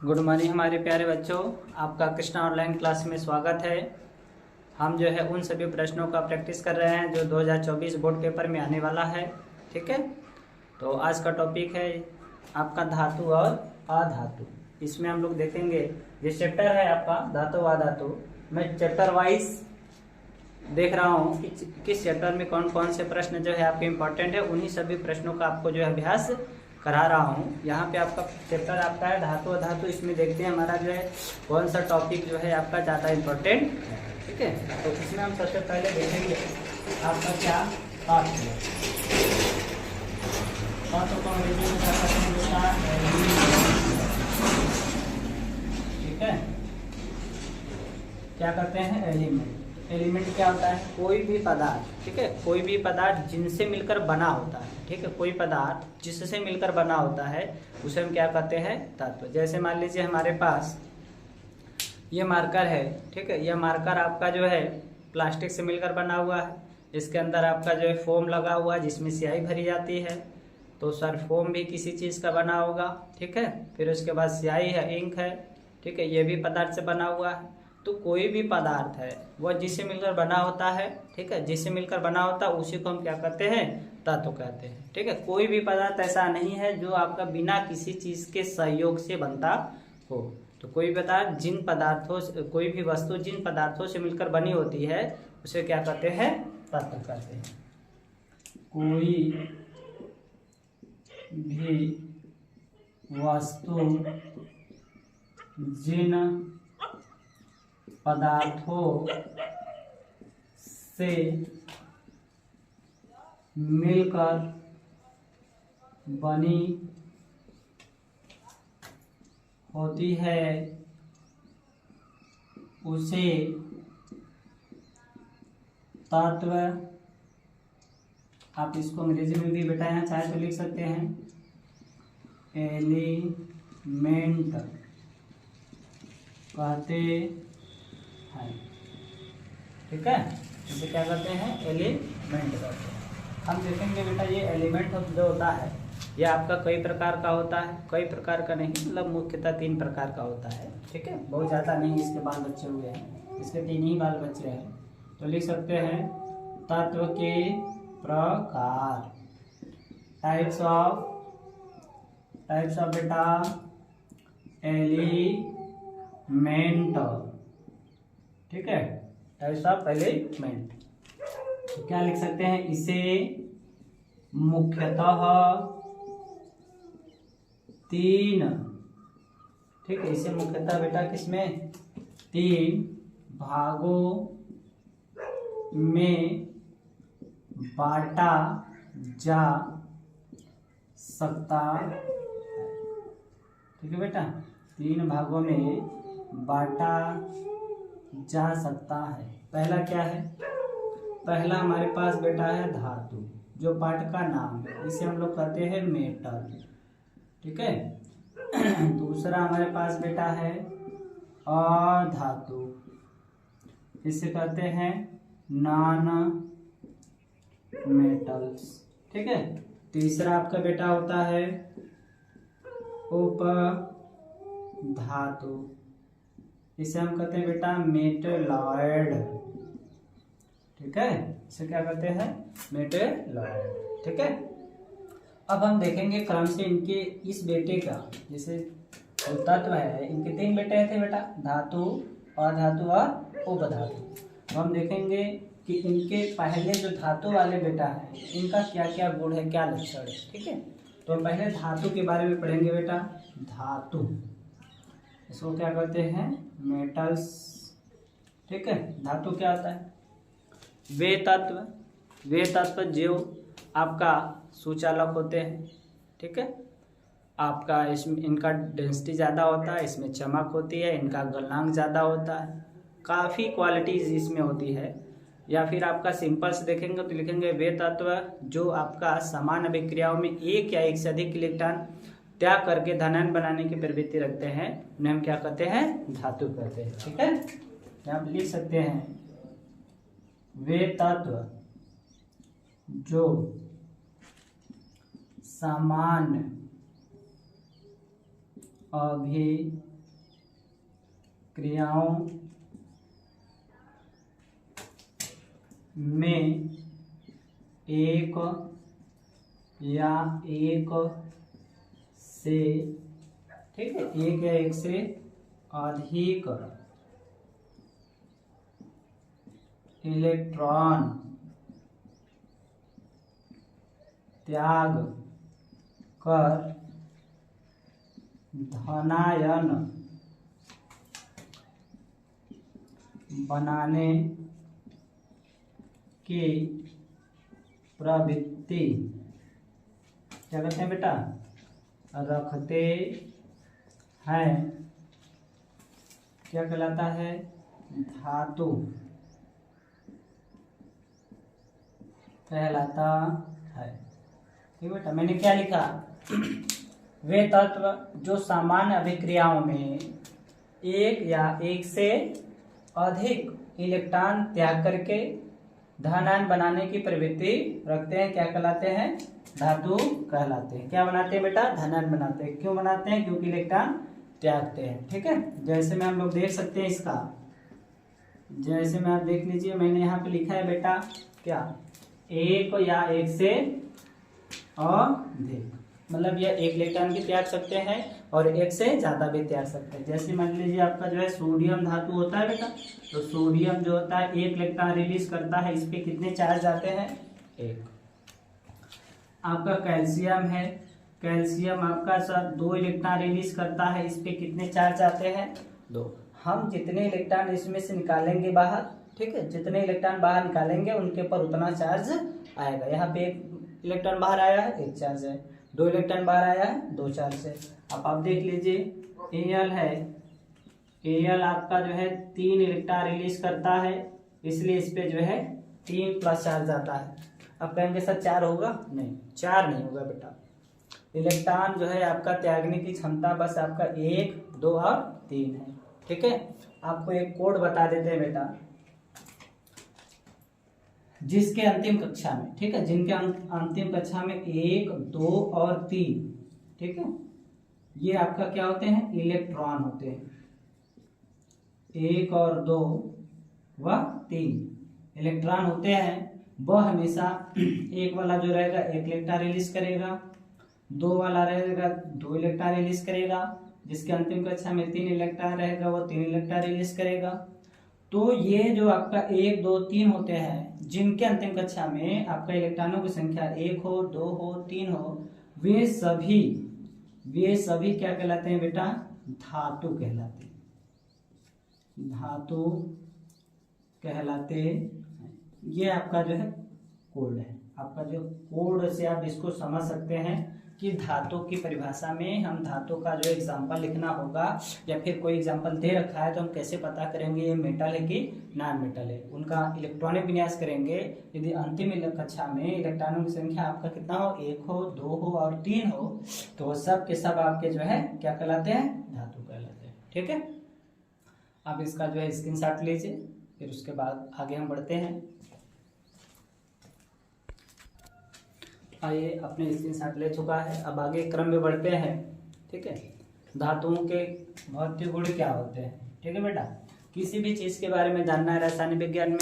Good morning हमारे प्यारे बच्चों, आपका कृष्णा ऑनलाइन क्लास में स्वागत है। हम जो है उन सभी प्रश्नों का प्रैक्टिस कर रहे हैं जो 2024 बोर्ड पेपर में आने वाला है। ठीक है, तो आज का टॉपिक है आपका धातु और अधातु। इसमें हम लोग देखेंगे, ये चैप्टर है आपका धातु अधातु। मैं चैप्टर वाइज देख रहा हूँ कि किस चैप्टर में कौन कौन से प्रश्न जो है आपके इम्पोर्टेंट है। उन्हीं सभी प्रश्नों का आपको जो है अभ्यास करा रहा हूँ। यहाँ पे आपका चैप्टर आपका है धातु अधातु। इसमें देखते हैं हमारा जो है कौन सा टॉपिक जो है आपका ज़्यादा इम्पोर्टेंट है। ठीक है, तो इसमें हम सबसे पहले देखेंगे आपका क्या पाठ है। ठीक है, क्या करते हैं एलिमेंट। एलिमेंट क्या होता है? कोई भी पदार्थ। ठीक है, कोई भी पदार्थ जिनसे मिलकर बना होता है। ठीक है, कोई पदार्थ जिससे मिलकर बना होता है उसे हम क्या कहते हैं? तत्व। जैसे मान लीजिए हमारे पास ये मार्कर है। ठीक है, यह मार्कर आपका जो है प्लास्टिक से मिलकर बना हुआ है। इसके अंदर आपका जो है फोम लगा हुआ है जिसमें स्याही भरी जाती है। तो सर फोम भी किसी चीज़ का बना होगा। ठीक है, फिर उसके बाद स्याही है, इंक है। ठीक है, ये भी पदार्थ से बना हुआ है। तो कोई भी पदार्थ है वह जिससे मिलकर बना होता है। ठीक है, जिससे मिलकर बना होता है उसी को हम क्या कहते हैं? तत्व कहते हैं। ठीक है, कोई भी पदार्थ ऐसा नहीं है जो आपका बिना किसी चीज के सहयोग से बनता हो। तो कोई पदार्थ जिन पदार्थों से, कोई भी वस्तु जिन पदार्थों से मिलकर बनी होती है उसे क्या कहते हैं? तत्व कहते हैं। कोई भी वस्तु जिन पदार्थों से मिलकर बनी होती है उसे तत्व, आप इसको अंग्रेजी में भी बेटा यहाँ चाहे तो लिख सकते हैं, एलिमेंट कहते हैं। ठीक है, इसे क्या करते हैं? एलिमेंट करते हैं। हम देखेंगे बेटा ये एलिमेंट जो होता है ये आपका कई प्रकार का होता है। कई प्रकार का नहीं, मतलब मुख्यतः 3 प्रकार का होता है। ठीक है, बहुत ज़्यादा नहीं, इसके बाल बच्चे हुए हैं, इसके 3 ही बाल बच्चे हैं। तो लिख सकते हैं तत्व के प्रकार, टाइप्स ऑफ बेटा एलिमेंट। ठीक है, टाइप्स ऑफ एलिमेंट। तो क्या लिख सकते हैं? इसे मुख्यतः 3, ठीक है, इसे मुख्यतः बेटा किसमें? 3 भागों में बांटा जा सकता है। ठीक है बेटा, 3 भागों में बांटा जा सकता है। पहला क्या है? पहला हमारे पास बेटा है धातु, जो पार्ट का नाम है, इसे हम लोग कहते हैं मेटल। ठीक है, दूसरा हमारे पास बेटा है अधातु, इसे कहते हैं नॉन मेटल्स। ठीक है, तीसरा आपका बेटा होता है उपधातु, इसे हम कहते हैं बेटा मेटलॉयड। ठीक है, इसे क्या कहते हैं? मेटलॉयड। ठीक है, अब हम देखेंगे क्रम से इनके इस बेटे का, जैसे तत्व है, इनके 3 बेटे थे बेटा, धातु, अधातु और उपधातु। हम देखेंगे कि इनके पहले जो धातु वाले बेटा है इनका क्या क्या गुण है, क्या लक्षण है। ठीक है, तो हम पहले धातु के बारे में पढ़ेंगे बेटा। धातु, इसको क्या कहते हैं? मेटल्स। ठीक है, धातु क्या होता है? वे तत्व जो आपका सुचालक होते हैं। ठीक है, आपका इसमें इनका डेंसिटी ज़्यादा होता है, इसमें चमक होती है, इनका गलनांक ज़्यादा होता है, काफ़ी क्वालिटीज इसमें होती है। या फिर आपका सिंपल से देखेंगे तो लिखेंगे वे तत्व जो आपका समान अभिक्रियाओं में एक या एक से अधिक इलेक्ट्रॉन त्याग करके धनायन बनाने की प्रवृत्ति रखते हैं, उन्हें हम क्या कहते हैं? धातु कहते हैं। ठीक है, आप लिख सकते हैं वे तत्व जो सामान्य अभिक्रियाओं में एक या एक से, ठीक है, एक या एक से अधिक इलेक्ट्रॉन त्याग कर धनायन बनाने की प्रवृत्ति क्या करते हैं बेटा, रखते हैं, क्या कहलाता है, धातु कहलाता है। ठीक बेटा, मैंने क्या लिखा, वे तत्व जो सामान्य अभिक्रियाओं में एक या एक से अधिक इलेक्ट्रॉन त्याग करके धनायन बनाने की प्रवृत्ति रखते हैं, क्या कहलाते हैं, धातु कहलाते हैं। क्या बनाते हैं बेटा, धनायन बनाते हैं। क्यों बनाते हैं, क्योंकि इलेक्ट्रॉन त्यागते हैं। ठीक है, जैसे में हम लोग देख सकते हैं इसका, जैसे में आप देख लीजिए, मैंने यहाँ पे लिखा है बेटा क्या, एक या एक से अधिक, मतलब यह एक इलेक्ट्रॉन भी त्याग सकते हैं और एक से ज्यादा भी त्याग सकते हैं। जैसे मान लीजिए आपका जो है सोडियम धातु होता है बेटा, तो सोडियम जो होता है एक इलेक्ट्रॉन रिलीज करता है, इस पे कितने चार्ज आते हैं, एक। आपका कैल्शियम है, कैल्शियम आपका सर 2 इलेक्ट्रॉन रिलीज करता है, इस पे कितने चार्ज आते हैं, 2। हम जितने इलेक्ट्रॉन इसमें से निकालेंगे बाहर, ठीक है, जितने इलेक्ट्रॉन बाहर निकालेंगे उनके ऊपर उतना चार्ज आएगा। यहाँ पे एक इलेक्ट्रॉन बाहर आया है, 1 चार्ज है, 2 इलेक्ट्रॉन बाहर आया है, 2 चार्ज है। अब आप देख लीजिए Al है, Al आपका जो है 3 इलेक्ट्रॉन रिलीज करता है, इसलिए इस पे जो है 3 प्लस चार्ज आता है। अब कहेंगे सर 4 होगा, नहीं 4 नहीं होगा बेटा। इलेक्ट्रॉन जो है आपका त्यागने की क्षमता बस आपका 1, 2 और 3 है। ठीक है, आपको एक कोड बता देते हैं बेटा, जिसके अंतिम कक्षा में, ठीक है, जिनके अंतिम कक्षा में 1, 2 और 3, ठीक है, ये आपका क्या होते हैं, इलेक्ट्रॉन होते हैं। 1 और 2 व 3 इलेक्ट्रॉन होते हैं। वह हमेशा एक वाला जो रहेगा 1 इलेक्ट्रॉन रिलीज करेगा, 2 वाला रहेगा 2 इलेक्ट्रॉन रिलीज करेगा, जिसके अंतिम कक्षा में 3 इलेक्ट्रॉन रहेगा वो 3 इलेक्ट्रॉन रिलीज करेगा। तो ये जो आपका 1, 2, 3 होते हैं, जिनके अंतिम कक्षा में आपका इलेक्ट्रॉनों की संख्या 1 हो, 2 हो, 3 हो, वे सभी क्या कहलाते हैं बेटा, धातु कहलाते हैं, धातु कहलाते हैं। ये आपका जो है कोड है, आपका जो कोड से आप इसको समझ सकते हैं कि धातु की परिभाषा में हम धातु का जो एग्जाम्पल लिखना होगा, या फिर कोई एग्जाम्पल दे रखा है तो हम कैसे पता करेंगे ये मेटल है कि नॉन मेटल है। उनका इलेक्ट्रॉनिक विन्यास करेंगे। यदि अंतिम कक्षा में इलेक्ट्रॉनों की संख्या आपका कितना हो, 1 हो, 2 हो और 3 हो, तो वो सब के सब आपके जो है क्या कहलाते हैं, धातु कहलाते हैं। ठीक है, आप इसका जो है स्क्रीनशॉट लीजिए, फिर उसके बाद आगे हम बढ़ते हैं। आइए, अपने स्क्रीनशॉट ले चुका है, अब आगे क्रम में बढ़ते हैं। ठीक है, धातुओं के भौतिक गुण क्या होते हैं। ठीक है बेटा, किसी भी चीज़ के बारे में जानना है रासायनिक विज्ञान में,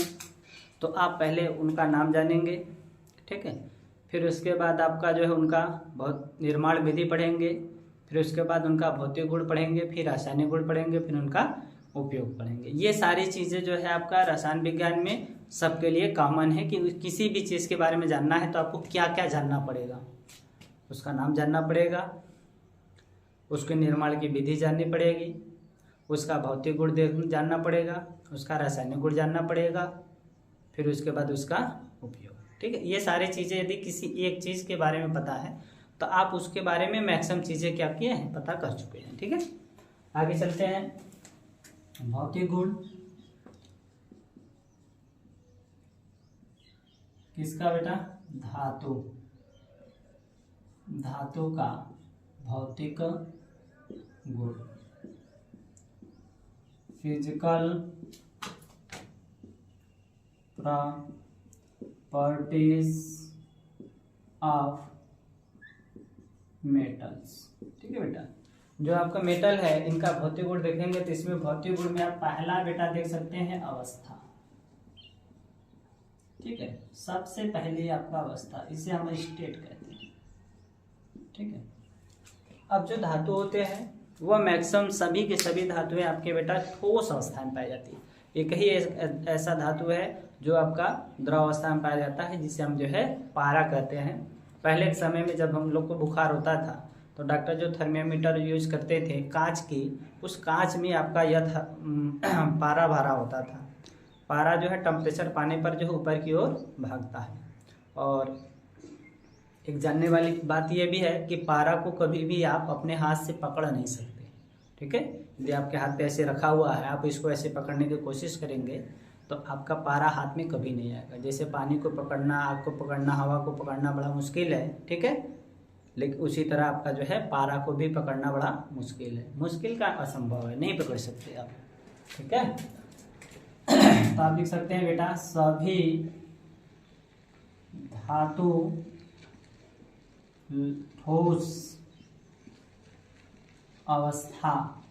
तो आप पहले उनका नाम जानेंगे, ठीक है, फिर उसके बाद आपका जो है उनका बहुत निर्माण विधि पढ़ेंगे, फिर उसके बाद उनका भौतिक गुण पढ़ेंगे, फिर रासायनिक गुण पढ़ेंगे, फिर उनका उपयोग पढ़ेंगे। ये सारी चीज़ें जो है आपका रसायन विज्ञान में सबके लिए कॉमन है कि किसी भी चीज़ के बारे में जानना है तो आपको क्या क्या जानना पड़ेगा, उसका नाम जानना पड़ेगा, उसके निर्माण की विधि जाननी पड़ेगी, उसका भौतिक गुण जानना पड़ेगा, उसका रासायनिक गुण जानना पड़ेगा, फिर उसके बाद उसका उपयोग। ठीक है, ये सारी चीज़ें यदि किसी एक चीज़ के बारे में पता है तो आप उसके बारे में मैक्सिमम चीज़ें क्या किए हैं, पता कर चुके हैं। ठीक है, आगे चलते हैं। भौतिक गुण किसका बेटा, धातु, धातु का भौतिक गुण, फिजिकल प्रॉपर्टीज ऑफ मेटल्स। ठीक है बेटा, जो आपका मेटल है इनका भौतिक गुण देखेंगे तो इसमें भौतिक गुण में आप पहला बेटा देख सकते हैं अवस्था। ठीक है, सबसे पहले आपका अवस्था, इसे हम स्टेट कहते हैं। ठीक है, अब जो धातु होते हैं वह मैक्सिमम सभी के सभी धातुएं आपके बेटा ठोस अवस्था में पाई जाती है। एक ही ऐसा धातु है जो आपका द्रव अवस्था में पाया जाता है, जिसे हम जो है पारा कहते हैं। पहले के समय में जब हम लोग को बुखार होता था तो डॉक्टर जो थर्मामीटर यूज करते थे कांच की, उस कांच में आपका यह पारा भरा होता था। पारा जो है टेम्परेचर पाने पर जो है ऊपर की ओर भागता है। और एक जानने वाली बात यह भी है कि पारा को कभी भी आप अपने हाथ से पकड़ नहीं सकते। ठीक है, यदि आपके हाथ पे ऐसे रखा हुआ है, आप इसको ऐसे पकड़ने की कोशिश करेंगे तो आपका पारा हाथ में कभी नहीं आएगा। जैसे पानी को पकड़ना, आग को पकड़ना, हवा को पकड़ना बड़ा मुश्किल है। ठीक है, लेकिन उसी तरह आपका जो है पारा को भी पकड़ना बड़ा मुश्किल है। मुश्किल का असंभव है, नहीं पकड़ सकते आप। ठीक है, तो आप लिख सकते हैं बेटा सभी धातु ठोस अवस्था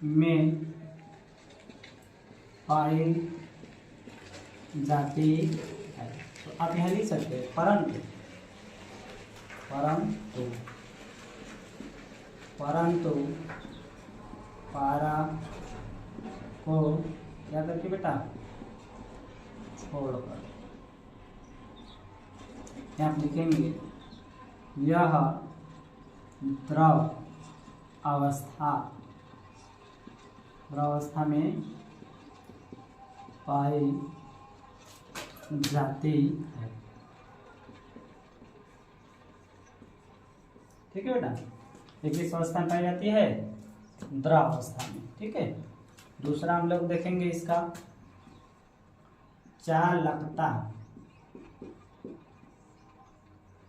में पाई जाती है। तो आप यहाँ लिख सकते हैं परंतु पारा को क्या करके बेटा छोड़कर यहाँ लिखेंगे यह द्रव अवस्था में पाई जाती है। ठीक है बेटा, एक किस अवस्था में पाई जाती है? द्रव अवस्था में। ठीक है, दूसरा हम लोग देखेंगे इसका चालकता।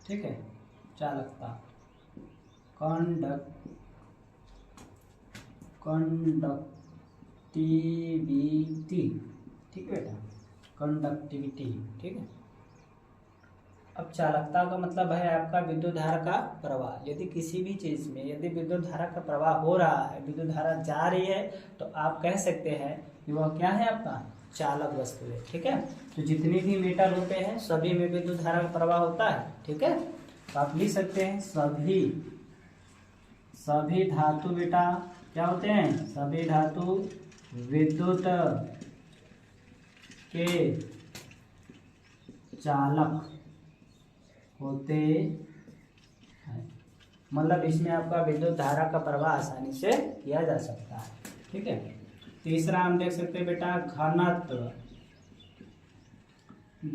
ठीक है, चालकता कंडक्टिविटी। ठीक है बेटा, कंडक्टिविटी। ठीक है, अब चालकता का मतलब है आपका विद्युत धारा का प्रवाह। यदि किसी भी चीज में यदि विद्युत धारा का प्रवाह हो रहा है, विद्युत धारा जा रही है, तो आप कह सकते हैं कि वह क्या है आपका चालक वस्तु है। ठीक है, तो जितने भी मेटल होते हैं सभी में विद्युत धारा का प्रवाह होता है। ठीक है, तो आप लिख सकते हैं सभी धातु बेटा क्या होते हैं? सभी धातु विद्युत के चालक होते हैं। मतलब इसमें आपका विद्युत धारा का प्रवाह आसानी से किया जा सकता है। ठीक है, तीसरा हम देख सकते हैं बेटा घनत्व,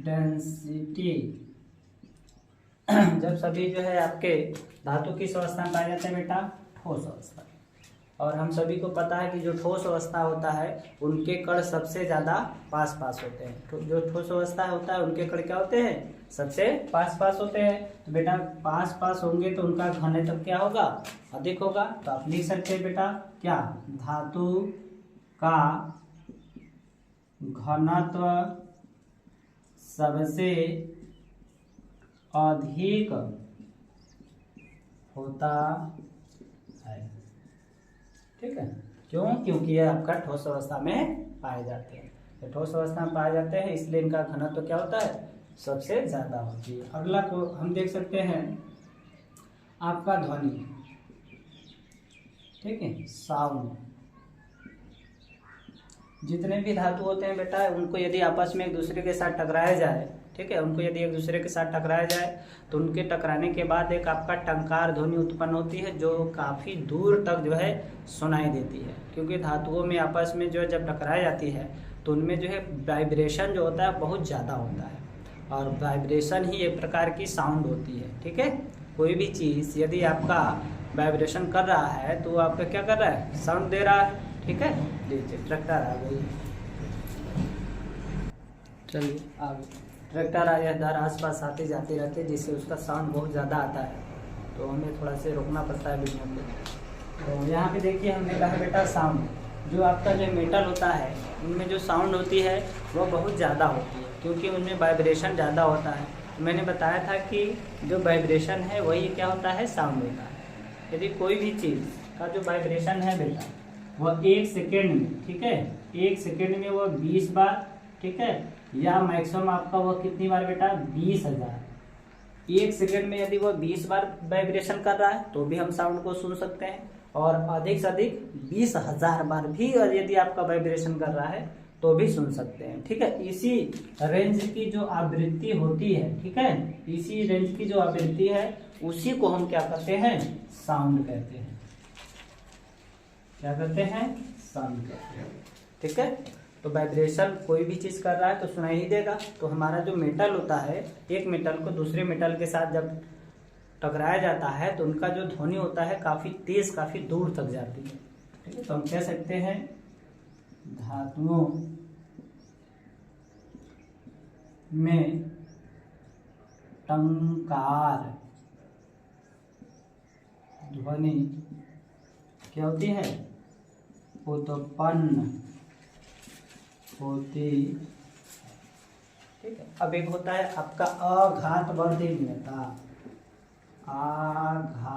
डेंसिटी। जब सभी जो है आपके धातु किस अवस्था में पाए जाते हैं बेटा? ठोस अवस्था। और हम सभी को पता है कि जो ठोस अवस्था होता है उनके कण सबसे ज़्यादा पास होते हैं। तो जो ठोस अवस्था होता है उनके कण क्या होते हैं? सबसे पास होते हैं। तो बेटा पास होंगे तो उनका घनत्व क्या होगा? अधिक होगा। तो आप लिख सकते हैं बेटा क्या? धातु का घनत्व सबसे अधिक होता है। ठीक है, क्यों? क्योंकि ये आपका ठोस अवस्था में पाए जाते हैं। तो ठोस अवस्था में पाए जाते हैं इसलिए इनका घनत्व क्या होता है? सबसे ज्यादा होती है। अगला को हम देख सकते हैं आपका ध्वनि। ठीक है, साउंड। जितने भी धातु होते हैं बेटा उनको यदि आपस में एक दूसरे के साथ टकराया जाए, ठीक है, उनको यदि एक दूसरे के साथ टकराया जाए तो उनके टकराने के बाद एक आपका टंकार ध्वनि उत्पन्न होती है जो काफ़ी दूर तक जो है सुनाई देती है। क्योंकि धातुओं में आपस में जो जब टकराई जाती है तो उनमें जो है वाइब्रेशन जो होता है बहुत ज़्यादा होता है, और वाइब्रेशन ही एक प्रकार की साउंड होती है। ठीक है, कोई भी चीज़ यदि आपका वाइब्रेशन कर रहा है तो आपका क्या कर रहा है? साउंड दे रहा है। ठीक है, लीजिए ट्रैक्टर आ गई। चलिए आगे। ट्रैक्टर आ गया, इधर आसपास आते जाते रहते जिससे उसका साउंड बहुत ज़्यादा आता है, तो हमें थोड़ा से रोकना पड़ता है वीडियो में। तो यहाँ पे देखिए हमने कहा बेटा साउंड। जो आपका जो मेटल होता है उनमें जो साउंड होती है वो बहुत ज़्यादा होती है क्योंकि उनमें वाइब्रेशन ज़्यादा होता है। मैंने बताया था कि जो वाइब्रेशन है वही क्या होता है, साउंड होता है। यदि कोई भी चीज़ का जो वाइब्रेशन है बेटा वह 1 सेकेंड में, ठीक है, 1 सेकेंड में वह 20 बार, ठीक है, या मैक्सिमम आपका वह कितनी बार बेटा, 20,000। 1 सेकेंड में यदि वह 20 बार वाइब्रेशन कर रहा है तो भी हम साउंड को सुन सकते हैं, और अधिक से अधिक 20,000 बार भी और यदि आपका वाइब्रेशन कर रहा है तो भी सुन सकते हैं, ठीक है। इसी रेंज की जो आवृत्ति होती है, ठीक है, इसी रेंज की जो आवृत्ति है उसी को हम क्या कहते हैं, साउंड कहते हैं। क्या कहते हैं, साउंड कहते हैं, ठीक है। तो वाइब्रेशन कोई भी चीज कर रहा है तो सुनाई ही देगा। तो हमारा जो मेटल होता है, एक मेटल को दूसरे मेटल के साथ जब टकराया जाता है तो उनका जो ध्वनि होता है काफी तेज, काफी दूर तक जाती है, ठीक है। तो हम कह सकते हैं धातुओं में टंकार ध्वनि क्या होती है, उत्पन्न होती, ठीक है। अब एक होता है आपका आघातवर्धनीयता, आघातवर्धनीयता,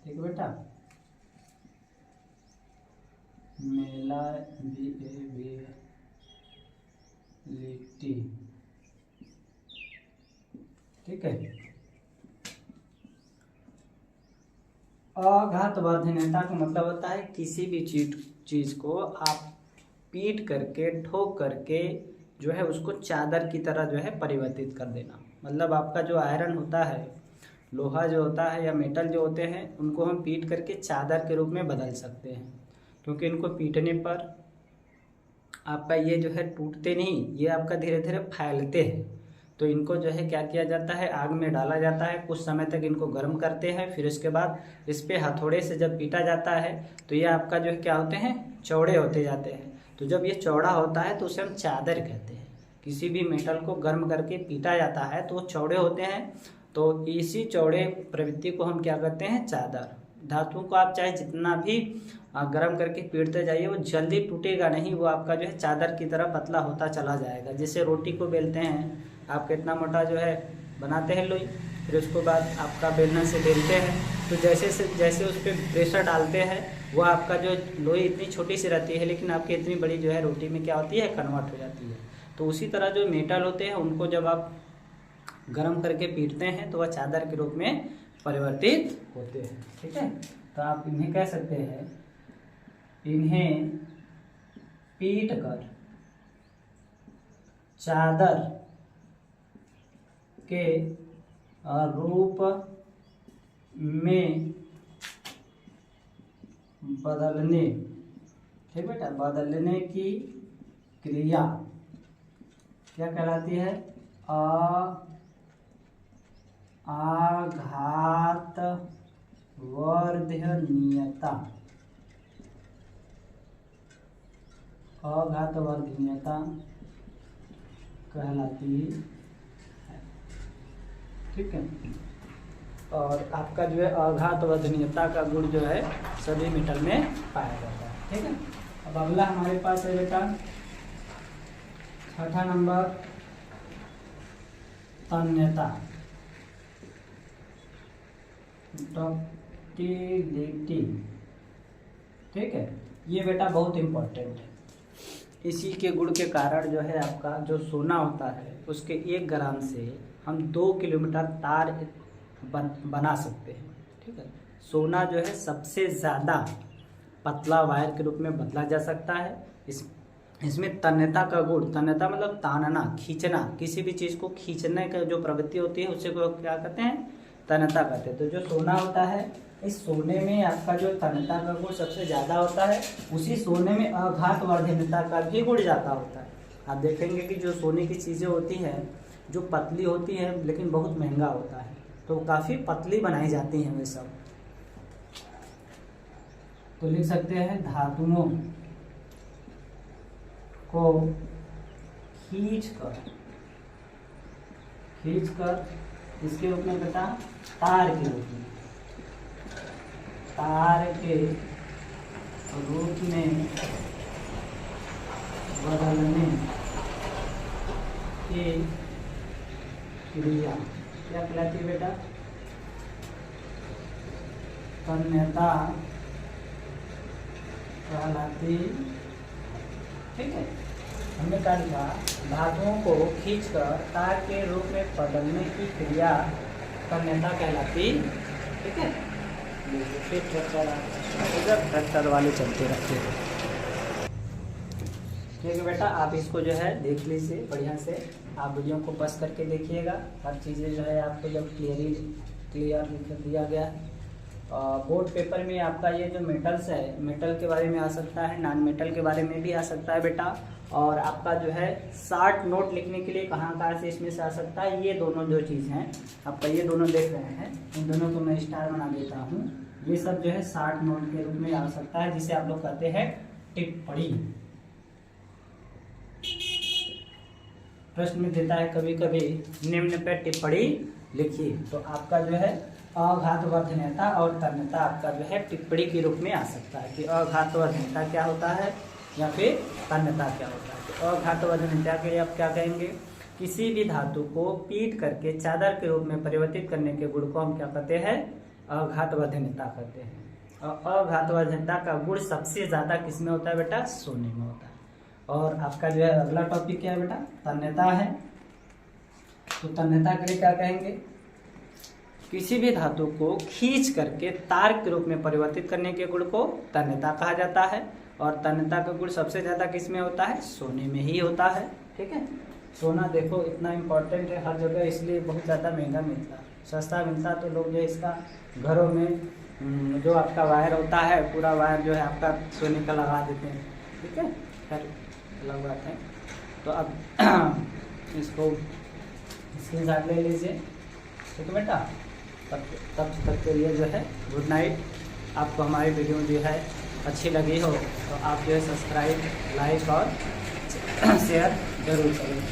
ठीक है बेटा, मेलाबिलिटी, ठीक है। आघातवर्धनीयता का मतलब होता है किसी भी चीज को आप पीट करके, ठोक करके जो है उसको चादर की तरह जो है परिवर्तित कर देना। मतलब आपका जो आयरन होता है, लोहा जो होता है या मेटल जो होते हैं, उनको हम पीट करके चादर के रूप में बदल सकते हैं, क्योंकि इनको पीटने पर आपका ये जो है टूटते नहीं, ये आपका धीरे धीरे फैलते हैं। तो इनको जो है क्या किया जाता है, आग में डाला जाता है, कुछ समय तक इनको गर्म करते हैं, फिर उसके बाद इस पे हथौड़े से जब पीटा जाता है तो ये आपका जो है क्या होते हैं, चौड़े होते जाते हैं। तो जब ये चौड़ा होता है तो उसे हम चादर कहते हैं। किसी भी मेटल को गर्म करके पीटा जाता है तो वो चौड़े होते हैं, तो इसी चौड़े प्रवृत्ति को हम क्या कहते हैं, चादर। धातु को आप चाहे जितना भी गर्म करके पीटते जाइए वो जल्दी टूटेगा नहीं, वो आपका जो है चादर की तरह पतला होता चला जाएगा। जैसे रोटी को बेलते हैं, आप कितना मोटा जो है बनाते हैं लोई, फिर उसको बाद आपका बेलना से बेलते हैं, तो जैसे उस पर प्रेशर डालते हैं वो आपका जो लोई इतनी छोटी सी रहती है लेकिन आपकी इतनी बड़ी जो है रोटी में क्या होती है, कन्वर्ट हो जाती है। तो उसी तरह जो मेटल होते हैं उनको जब आप गर्म करके पीटते हैं तो वह चादर के रूप में परिवर्तित होते हैं, ठीक है। तो आप इन्हें कह सकते हैं, इन्हें पीट कर चादर के रूप में बदलने, ठीक बेटा, बदलने की क्रिया क्या कहलाती है, आघातवर्धनीयता, आघातवर्धनीयता कहलाती है, ठीक है। और आपका जो है आघातवर्धनीयता का गुण जो है सभी मेटल में पाया जाता है, ठीक है। अब अगला हमारे पास है बेटा 6ठा नंबर, तन्यता, डक्टिलिटी, ठीक है। ये बेटा बहुत इम्पोर्टेंट है। इसी के गुण के कारण जो है आपका जो सोना होता है उसके 1 ग्राम से हम 2 किलोमीटर तार बना सकते हैं, ठीक है। सोना जो है सबसे ज़्यादा पतला वायर के रूप में बदला जा सकता है। इसमें तन्यता का गुण, तन्यता मतलब तानना, खींचना, किसी भी चीज़ को खींचने का जो प्रवृत्ति होती है उसे को क्या कहते हैं, तन्यता कहते हैं। तो जो सोना होता है, इस सोने में आपका जो तन्यता का गुण सबसे ज़्यादा होता है, उसी सोने में आघातवर्धनीयता का भी गुण ज़्यादा होता है। आप देखेंगे कि जो सोने की चीज़ें होती हैं जो पतली होती है लेकिन बहुत महंगा होता है, तो काफ़ी पतली बनाई जाती हैं वे सब। तो लिख सकते हैं धातुओं को खींचकर इसके रूप में बेटा तार के रूप में, तार के रूप में बदलने की क्रिया क्या कहलाती है बेटा? तन्यता कहलाती। ठीक है, हमने कहा लिखा धातुओं को खींचकर तार के रूप में बदलने की क्रिया तन्यता कहलाती। ठीक है, फिर ट्रैक्टर वाले चलते रहते हैं। ठीक है बेटा, आप इसको जो है देख लीजिए बढ़िया से, आप वीडियो को बस करके देखिएगा। हर चीज़ें जो है आपको जब क्लियर लिख दिया गया है। बोर्ड पेपर में आपका ये जो मेटल्स है, मेटल के बारे में आ सकता है, नॉन मेटल के बारे में भी आ सकता है बेटा। और आपका जो है शार्ट नोट लिखने के लिए कहाँ से इसमें से आ सकता है, ये दोनों जो चीज़ हैं आपका, ये दोनों देख रहे हैं, इन दोनों को मैं स्टार बना देता हूँ। ये सब जो है शार्ट नोट के रूप में आ सकता है, जिसे आप लोग कहते हैं टिप्पणी। प्रश्न में देता है कभी कभी निम्न पे टिप्पणी लिखिए, तो आपका जो है अघातवर्धनीयता और तन्यता आपका जो है टिप्पणी के रूप में आ सकता है कि अघातवर्धनीयता क्या होता है या फिर तन्यता क्या होता है। तो अघातवर्धनीयता के लिए आप क्या कहेंगे? किसी भी धातु को पीट करके चादर के रूप में परिवर्तित करने के गुण को हम क्या कहते हैं? अघातवर्धनीयता कहते हैं। और अघातवर्धनीयता का गुण सबसे ज्यादा किसमें होता है बेटा? सोने में होता है। और आपका जो है अगला टॉपिक क्या है बेटा? तन्यता है। तो तन्यता के लिए क्या कहेंगे? किसी भी धातु को खींच करके तार के रूप में परिवर्तित करने के गुण को तन्यता कहा जाता है। और तन्यता का गुण सबसे ज्यादा किसमें होता है? सोने में ही होता है। ठीक है, सोना देखो इतना इम्पोर्टेंट है हर जगह, इसलिए बहुत ज़्यादा महंगा मिलता है। सस्ता मिलता तो लोग जो इसका घरों में जो आपका वायर होता है, पूरा वायर जो है आपका सोने का लगा देते हैं। ठीक है, खैर अलग बात है। तो अब इसको स्क्रीनशॉट ले लीजिए। ठीक है बेटा, तब तक के लिए जो है गुड नाइट। आपको हमारी वीडियो जो है अच्छी लगी हो तो आप जो है सब्सक्राइब, लाइक और शेयर जरूर करें।